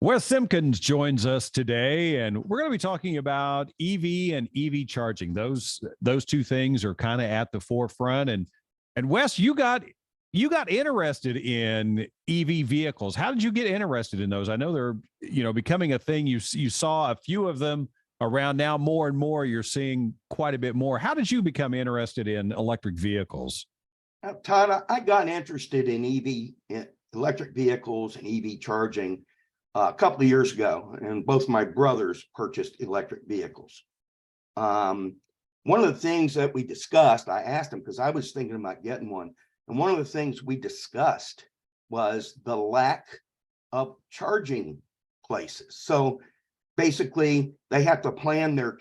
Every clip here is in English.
Wes Simpkins joins us today, and we're going to be talking about EV and EV charging. Those two things are kind of at the forefront. And Wes, you got interested in EV vehicles. How did you get interested in those? I know they're becoming a thing. You saw a few of them around now. More and more, you're seeing quite a bit more. How did you become interested in electric vehicles? Todd, I got interested in electric vehicles and EV charging a couple of years ago, and both my brothers purchased electric vehicles. One of the things that we discussed, I asked them because I was thinking about getting one, and one of the things we discussed was the lack of charging places. So basically, they have to plan their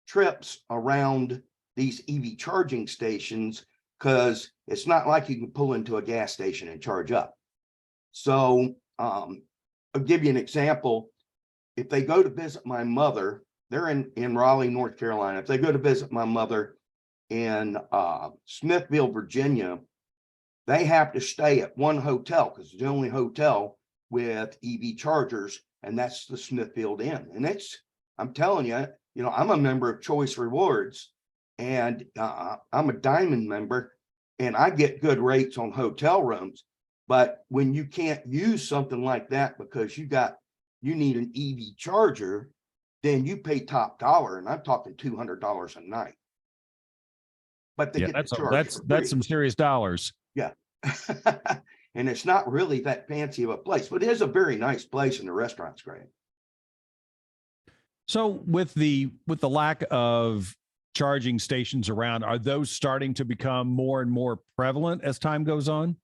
trips around these EV charging stations because it's not like you can pull into a gas station and charge up. So I'll give you an example. If they go to visit my mother, they're in Raleigh, North Carolina. If they go to visit my mother in Smithville, Virginia, they have to stay at one hotel because it's the only hotel with EV chargers, and that's the Smithfield Inn. And I'm telling you, I'm a member of Choice Rewards, and I'm a Diamond member, and I get good rates on hotel rooms. But when you can't use something like that because you need an EV charger, then you pay top dollar, and I'm talking $200 a night. But they get the charge for that's free. some serious dollars. Yeah. And it's not really that fancy of a place, but it is a very nice place, and the restaurant's great. So with the lack of charging stations around, are those starting to become more and more prevalent as time goes on?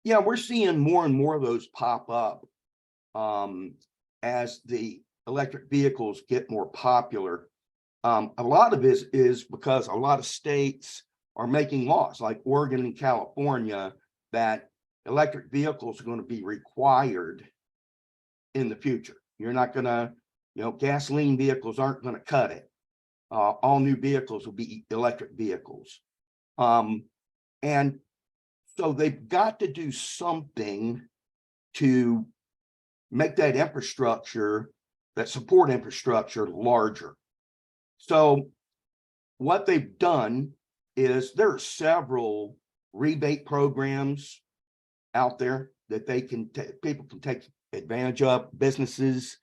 Yeah, we're seeing more and more of those pop up as the electric vehicles get more popular. A lot of it is because a lot of states are making laws like Oregon and California that electric vehicles are going to be required in the future. You're not going to, gasoline vehicles aren't going to cut it. All new vehicles will be electric vehicles. And so they've got to do something to make that infrastructure, that support infrastructure, larger. So what they've done is there are several rebate programs out there that people can take advantage of, businesses,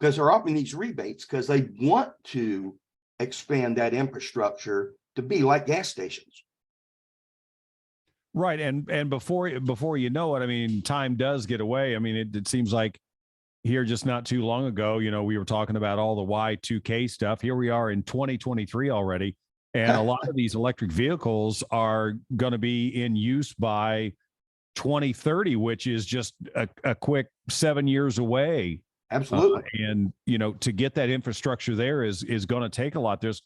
because they're offering these rebates because they want to expand that infrastructure to be like gas stations. Right. And before you know it, I mean, time does get away. I mean, it seems like here just not too long ago, we were talking about all the Y2K stuff. Here we are in 2023 already. And a lot of these electric vehicles are going to be in use by 2030, which is just a quick 7 years away. Absolutely. And, to get that infrastructure there is going to take a lot. There's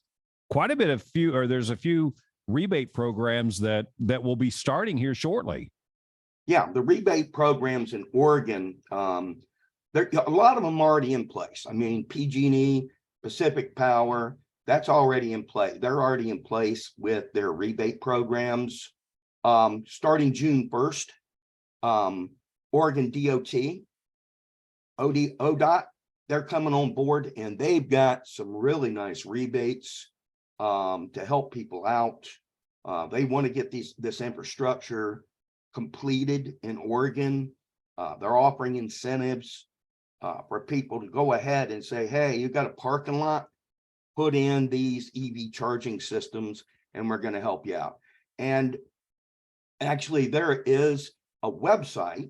quite a bit of there's a few rebate programs that will be starting here shortly. Yeah, the rebate programs in Oregon, a lot of them are already in place. I mean, PG&E, Pacific Power, that's already in play. They're already in place with their rebate programs. Starting June 1st, Oregon DOT, ODOT, they're coming on board, and they've got some really nice rebates to help people out. They want to get this infrastructure completed in Oregon. They're offering incentives for people to go ahead and say, hey, you've got a parking lot, put in these EV charging systems, and we're going to help you out. And actually, there is a website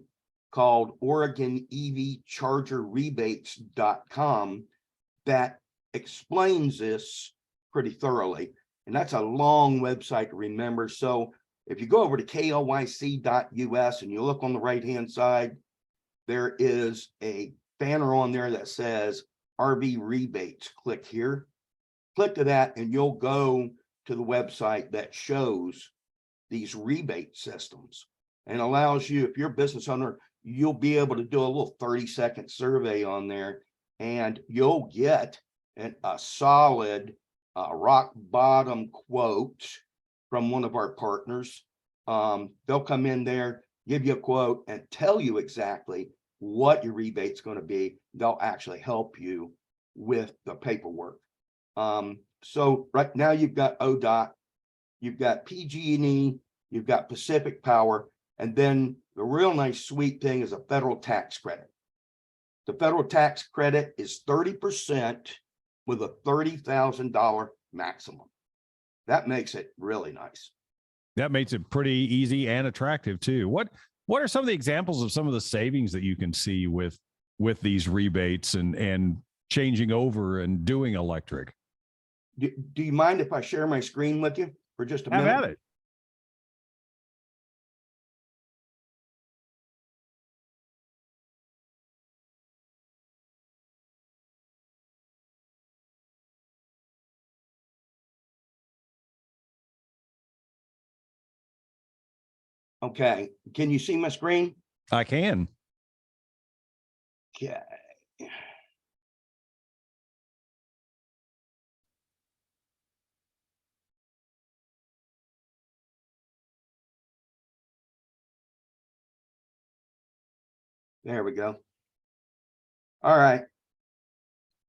called Oregon EV Charger Rebates.com that explains this pretty thoroughly. And that's a long website to remember. So if you go over to KLYC.us and you look on the right-hand side, there is a banner on there that says RV rebates. Click here, click to that, and you'll go to the website that shows these rebate systems and allows you, if you're a business owner, you'll be able to do a little 30-second survey on there, and you'll get a solid rock bottom quote from one of our partners. They'll come in there, give you a quote, and tell you exactly what your rebate's going to be. They'll actually help you with the paperwork. So right now you've got ODOT, you've got PG&E, you've got Pacific Power, and then the real nice sweet thing is a federal tax credit. The federal tax credit is 30% with a $30,000 maximum. That makes it really nice. That makes it pretty easy and attractive too. What are some of the examples of some of the savings that you can see with these rebates and changing over and doing electric? Do you mind if I share my screen with you for just a minute? Have at it. Okay, can you see my screen? I can. Okay. There we go. All right.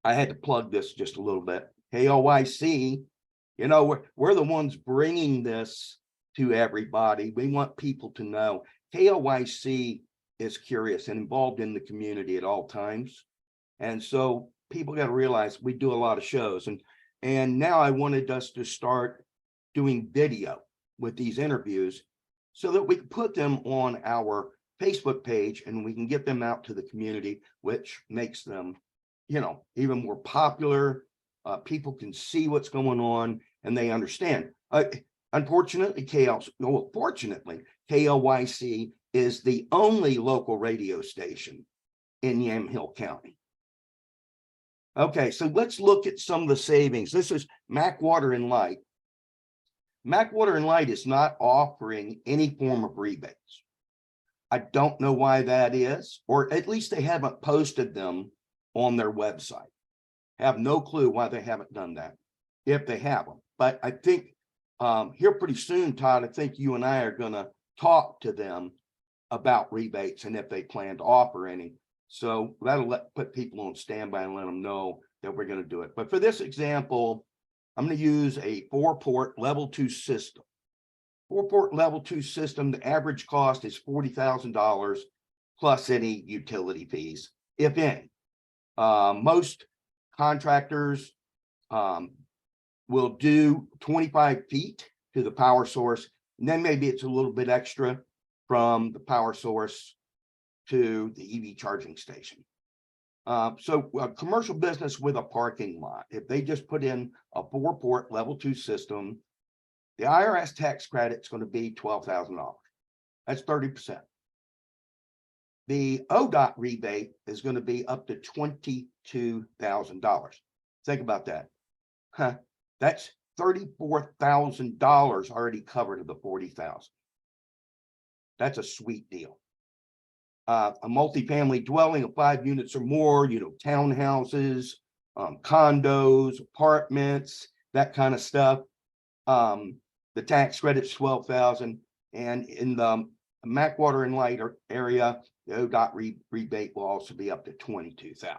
I had to plug this just a little bit. KLYC, you know, we're the ones bringing this to everybody. We want people to know KLYC is curious and involved in the community at all times. And so people got to realize we do a lot of shows. And now I wanted us to start doing video with these interviews so that we can put them on our Facebook page and we can get them out to the community, which makes them, you know, even more popular. People can see what's going on and they understand. Unfortunately, fortunately, KLYC is the only local radio station in Yamhill County. Okay, so let's look at some of the savings. This is Mac Water and Light. Mac Water and Light is not offering any form of rebates. I don't know why that is, or at least they haven't posted them on their website. I have no clue why they haven't done that, if they haven't. But I think here pretty soon, Todd, I think you and I are going to talk to them about rebates and if they plan to offer any. So that'll put people on standby and let them know that we're going to do it. But for this example, I'm going to use a 4-port level 2 system. 4-port level 2 system, the average cost is $40,000 plus any utility fees, if any. Most contractors will do 25 feet to the power source, and then maybe it's a little bit extra from the power source to the EV charging station. So a commercial business with a parking lot, if they just put in a 4-port level 2 system, the IRS tax credit is going to be $12,000. That's 30%. The ODOT rebate is going to be up to $22,000. Think about that. That's $34,000 already covered of the $40,000. That's a sweet deal. A multifamily dwelling of 5 units or more, you know, townhouses, condos, apartments, that kind of stuff. The tax credit's $12,000, and in the Mac Water and Light area, the ODOT rebate will also be up to $22,000.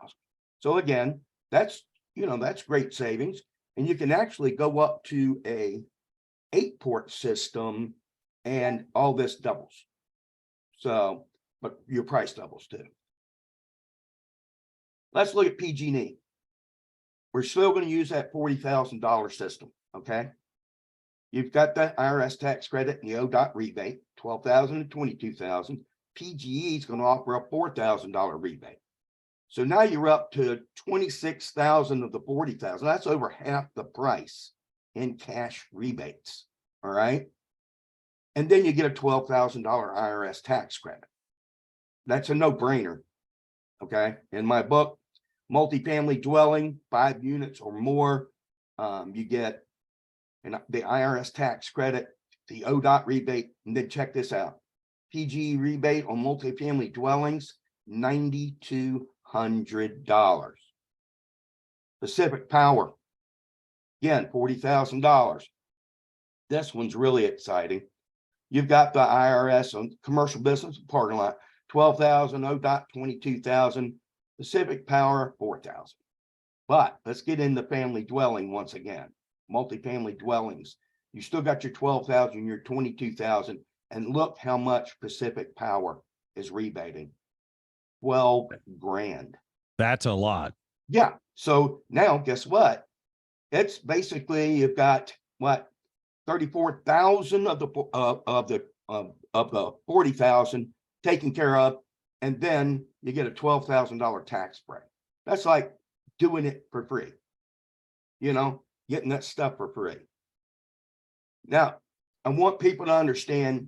So again, that's, you know, that's great savings, and you can actually go up to a 8-port system, and all this doubles. So, but your price doubles too. Let's look at PG&E. We're still going to use that $40,000 system. Okay. You've got the IRS tax credit and the ODOT rebate, $12,000 and $22,000. PGE is going to offer a $4,000 rebate. So now you're up to $26,000 of the $40,000. That's over half the price in cash rebates. All right. And then you get a $12,000 IRS tax credit. That's a no-brainer. Okay. In my book, multifamily dwelling, 5 units or more, you get the IRS tax credit, the ODOT rebate, and then check this out. PGE rebate on multifamily dwellings, $9,200. Pacific Power, again, $40,000. This one's really exciting. You've got the IRS on commercial business parking lot, 12,000, ODOT 22,000, Pacific Power 4,000. But let's get into family dwelling once again. Multifamily dwellings. You still got your 12,000, your 22,000, and look how much Pacific Power is rebating. 12 grand. That's a lot. Yeah. So now guess what? It's basically, you've got what, 34,000 of the 40,000 taken care of, and then you get a $12,000 tax break. That's like doing it for free, getting that stuff for free. Now, I want people to understand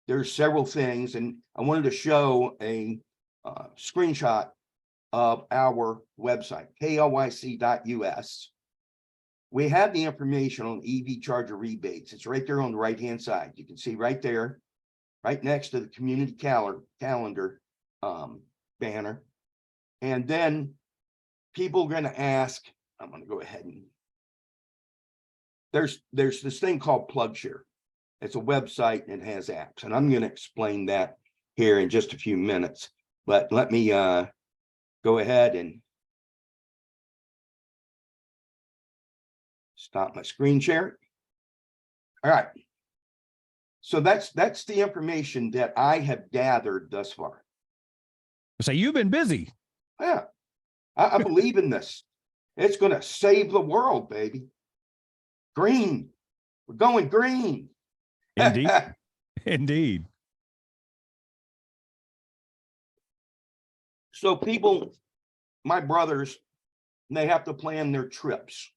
there's several things, and I wanted to show a screenshot of our website, klyc.us. We have the information on EV charger rebates. It's right there on the right-hand side. You can see right there, right next to the community calendar banner. And then people are going to ask, I'm going to go ahead and there's this thing called PlugShare. It's a website and it has apps, and I'm going to explain that here in just a few minutes. But let me go ahead and stop my screen share. All right. So that's the information that I have gathered thus far. So you've been busy. Yeah, I believe in this. It's going to save the world, baby. Green. We're going green. Indeed. Indeed. So people, my brothers, they have to plan their trips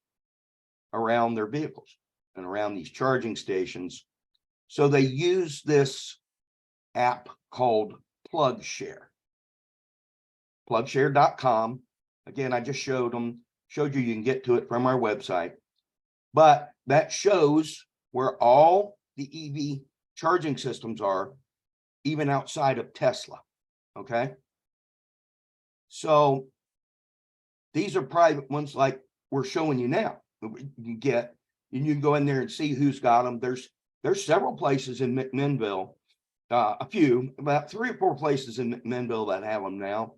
around their vehicles and around these charging stations. So they use this app called PlugShare. Plugshare.com. Again, I just showed you can get to it from our website. But that shows where all the EV charging systems are, even outside of Tesla. Okay. So these are private ones like we're showing you now. You can get, and you can go in there and see who's got them. There's several places in McMinnville, about 3 or 4 places in McMinnville that have them now.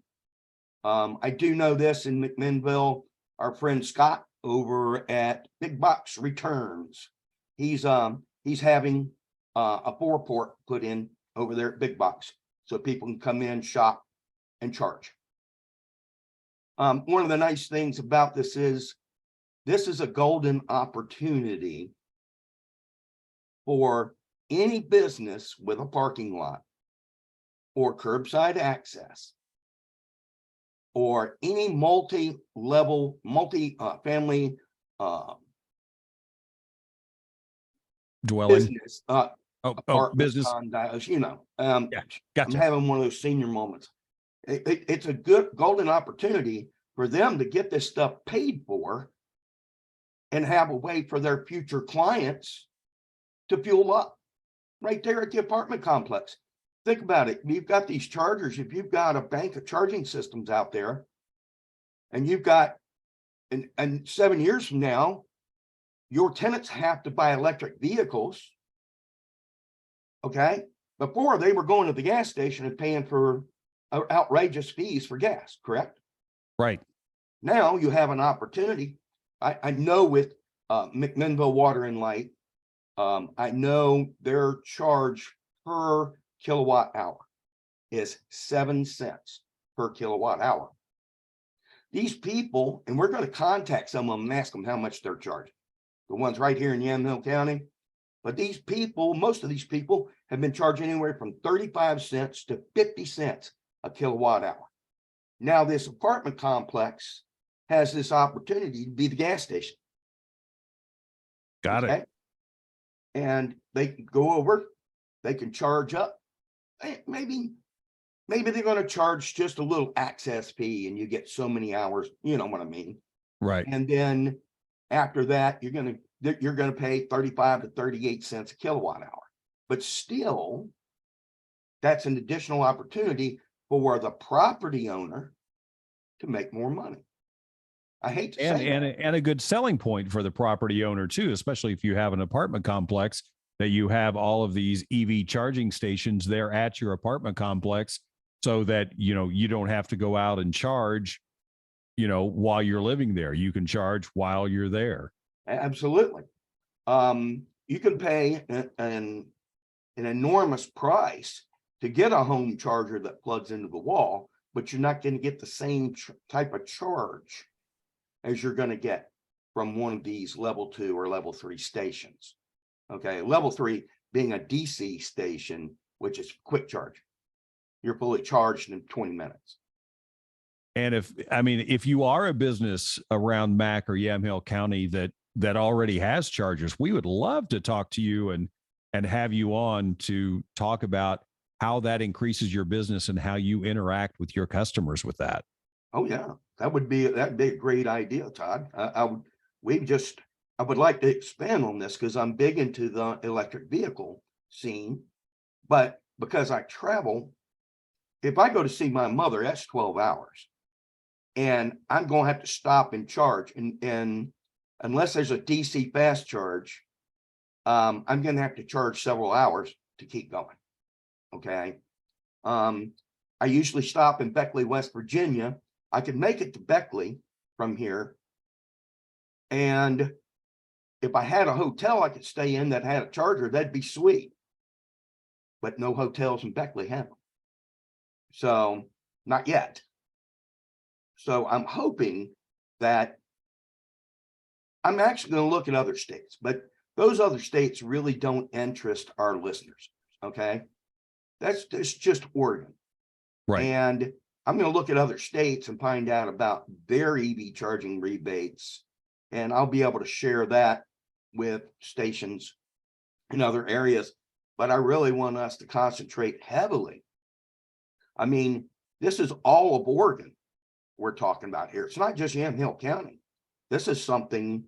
I do know this in McMinnville, our friend Scott over at Big Box Returns, he's having a forecourt put in over there at Big Box so people can come in, shop, and charge. One of the nice things about this is a golden opportunity for any business with a parking lot or curbside access or any multi-level, multi-family dwelling business, business condos, Yeah, gotcha. I'm having one of those senior moments. It's a good golden opportunity for them to get this stuff paid for and have a way for their future clients to fuel up right there at the apartment complex. Think about it. You've got these chargers. If you've got a bank of charging systems out there and you've got, and 7 years from now, your tenants have to buy electric vehicles. Okay. Before they were going to the gas station and paying for outrageous fees for gas, correct? Right. Now you have an opportunity. I know with McMinnville Water and Light, I know their charge per kilowatt hour is 7 cents per kilowatt hour. These people, and we're going to contact some of them and ask them how much they're charging. The ones right here in Yamhill County. But these people, most of these people have been charging anywhere from 35 cents to 50 cents a kilowatt hour. Now this apartment complex has this opportunity to be the gas station. Got it. And they can go over, they can charge up. Maybe they're going to charge just a little access fee and you get so many hours, you know what I mean? Right. And then after that, you're going to pay 35 to 38 cents a kilowatt hour. But still, that's an additional opportunity for the property owner to make more money. I hate to say that. And a good selling point for the property owner too, especially if you have an apartment complex that you have all of these EV charging stations there at your apartment complex. so that, you don't have to go out and charge, while you're living there. You can charge while you're there. Absolutely. You can pay an enormous price to get a home charger that plugs into the wall, but you're not going to get the same type of charge as you're going to get from one of these level 2 or level 3 stations. Okay, level 3 being a DC station, which is quick charge. You're fully charged in 20 minutes. And if you are a business around Mac or Yamhill County that already has chargers, we would love to talk to you and have you on to talk about how that increases your business and how you interact with your customers with that. Oh yeah, that'd be a great idea, Todd. I would like to expand on this because I'm big into the electric vehicle scene, but because I travel, if I go to see my mother, that's 12 hours. And I'm going to have to stop and charge. And unless there's a DC fast charge, I'm going to have to charge several hours to keep going. Okay. I usually stop in Beckley, West Virginia. I could make it to Beckley from here. And if I had a hotel I could stay in that had a charger, that'd be sweet. But no hotels in Beckley have them. So not yet. So I'm hoping that I'm actually going to look at other states, but those other states really don't interest our listeners. Okay. That's just Oregon. Right. And I'm going to look at other states and find out about their EV charging rebates. And I'll be able to share that with stations in other areas. But I really want us to concentrate heavily. I mean, this is all of Oregon we're talking about here. It's not just Yamhill County. This is something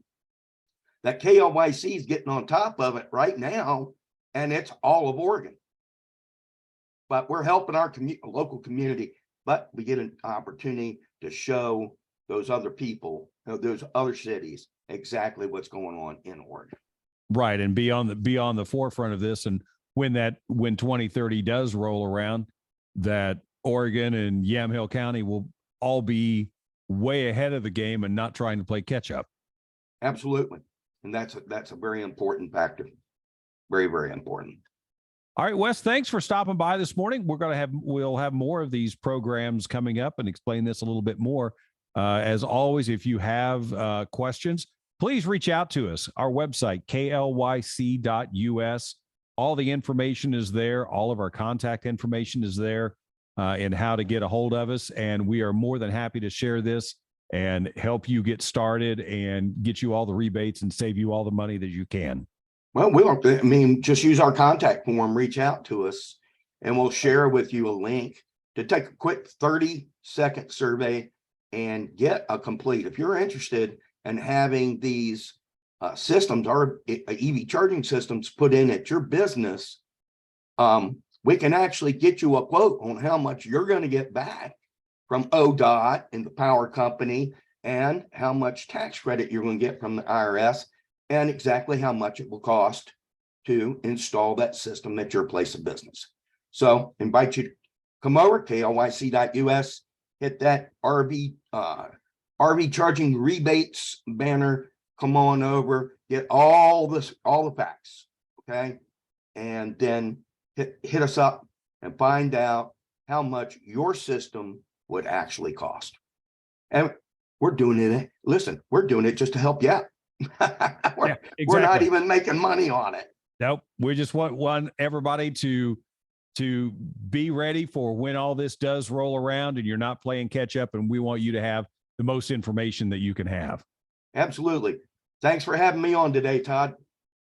that KLYC is getting on top of it right now, and it's all of Oregon. But we're helping our local community, but we get an opportunity to show those other people, those other cities, exactly what's going on in Oregon. Right. And be on the forefront of this. And when 2030 does roll around, that Oregon and Yamhill County will all be way ahead of the game and not trying to play catch up. Absolutely. And that's a very important factor. Very, very important. All right, Wes, thanks for stopping by this morning. We'll have more of these programs coming up and explain this a little bit more. As always, if you have questions, please reach out to us. Our website, klyc.us. All the information is there. All of our contact information is there. And how to get a hold of us. And we are more than happy to share this and help you get started and get you all the rebates and save you all the money that you can. Well, just use our contact form, reach out to us, and we'll share with you a link to take a quick 30-second survey and get a complete. If you're interested in having these systems or EV charging systems put in at your business, we can actually get you a quote on how much you're going to get back from ODOT and the power company, and how much tax credit you're going to get from the IRS, and exactly how much it will cost to install that system at your place of business. So invite you to come over, klyc.us, hit that RV charging rebates banner, come on over, get all the facts, okay? And then hit us up and find out how much your system would actually cost. And we're doing it. Listen, we're doing it just to help you out. We're not even making money on it. Nope. We just want everybody to be ready for when all this does roll around and you're not playing catch up. And we want you to have the most information that you can have. Absolutely. Thanks for having me on today, Todd.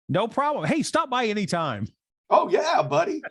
No problem. Hey, stop by anytime. Oh, yeah, buddy.